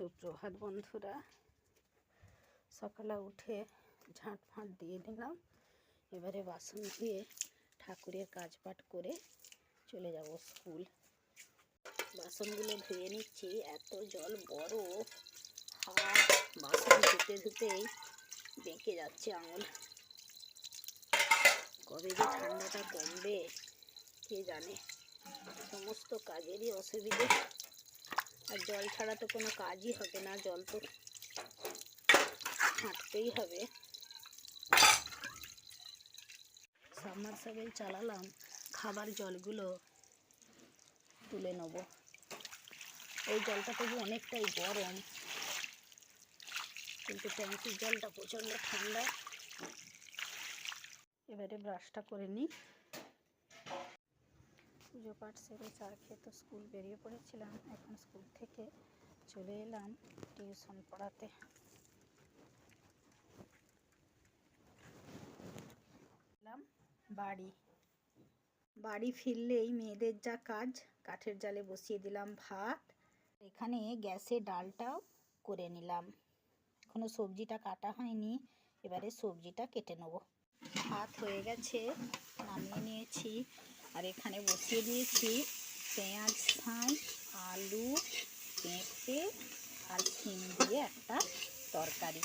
সুপ্রভাত বন্ধুরা। সকালে উঠে ঝাঁট ফাঁট দিয়ে দিলাম। এবারে বাসন ধুয়ে ঠাকুরের কাজবাট করে চলে যাব স্কুল। বাসনগুলো ধুয়ে নিচ্ছি। এত জল বরফ, হাত বাসন ধুতে ধুতেই বেঁকে যাচ্ছে আঙুল। কবে যে ঠান্ডাটা কমবে কে জানে। সমস্ত কাজেরই অসুবিধে, আর জল ছাড়া তো কোনো কাজই হবে না। জল তো হাঁটতেই হবে। সাবমার্সিবল চালালাম, খাবার জলগুলো তুলে নেব। এই জলটা তবু অনেকটাই গরম, কিন্তু ট্যাঙ্কির জলটা প্রচণ্ড ঠান্ডা। এবারে ব্রাশটা করে নিই। পুজো পাঠ সেরে চা খেয়ে তো স্কুল বেরিয়ে পড়েছিলাম। এখন স্কুল থেকে চলে এলাম টিউশন পড়াতে। বাড়ি ফিরলেই মেয়েদের যা কাজ, কাঠের জালে বসিয়ে দিলাম ভাত। এখানে গ্যাসে ডালটাও করে নিলাম। এখনো সবজিটা কাটা হয়নি, এবারে সবজিটা কেটে নেব। ভাত হয়ে গেছে, নামিয়ে নিয়েছি। আর এখানে বসিয়ে দিয়েছি পেঁয়াজ ছাই, আলু, পেঁপে আর শিম দিয়ে একটা তরকারি।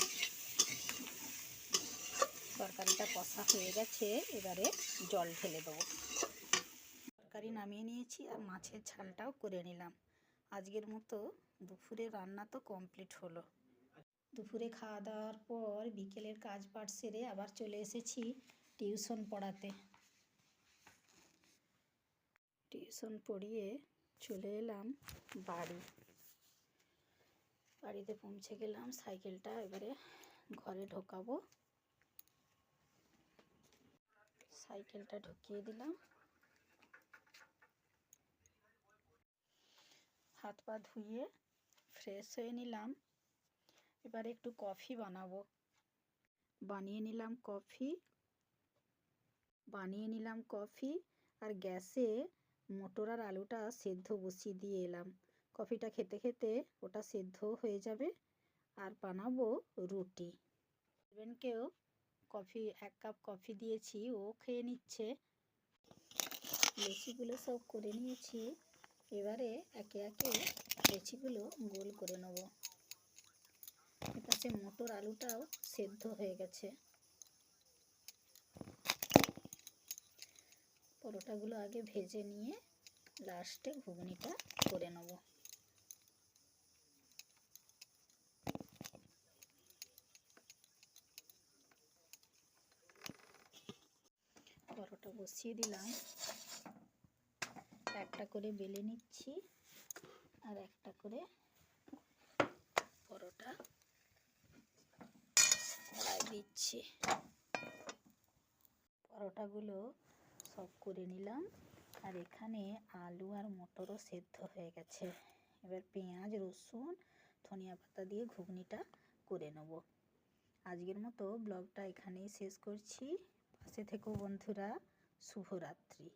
তরকারিটা কষা হয়ে গেছে, এবারে জল ঢেলে দেবো। তরকারি নামিয়ে নিয়েছি আর মাছের ঝালটাও করে নিলাম। আজকের মতো দুপুরে রান্না তো কমপ্লিট হলো। দুপুরে খাওয়া দাওয়ার পর বিকেলের কাজ পাঠ সেরে আবার চলে এসেছি টিউশন পড়াতে। টিউশন পড়িয়ে চলে এলাম বাড়িতে পৌঁছে গেলাম। সাইকেলটা এবারে ঘরে ঢোকাবো। সাইকেলটা ঢুকিয়ে দিলাম। হাত পা ধুয়ে ফ্রেশ হয়ে নিলাম। এবারে একটু কফি বানাবো। বানিয়ে নিলাম কফি আর গ্যাসে মটর আর আলুটা সেদ্ধ বসিয়ে দিয়ে এলাম। কফিটা খেতে খেতে ওটা সেদ্ধ হয়ে যাবে। আর বানাবো রুটি। হাজবেন্ডকেও এক কাপ কফি দিয়েছি, ও খেয়ে নিচ্ছে। লেচিগুলো সব করে নিয়েছি। এবারে একে একে লেচিগুলো গোল করে নেব। এপাশে মটর আলুটাও সেদ্ধ হয়ে গেছে। পরোটাগুলো আগে ভেজে নিয়ে লাস্টে ঘুগনিটা করে নেব। পরোটা বসিয়ে দিলাম। একটা করে বেলে নিচ্ছি আর একটা করে পরোটা কড়াই দিচ্ছি। পরোটাগুলো সব করে নিলাম। আর এখানে আলু আর মটরও সেদ্ধ হয়ে গেছে। এবার পেঁয়াজ, রসুন, ধনিয়া পাতা দিয়ে ঘুগনিটা করে নেব। আজকের মতো ব্লগটা এখানেই শেষ করছি। পাশে থেকো বন্ধুরা। শুভরাত্রি।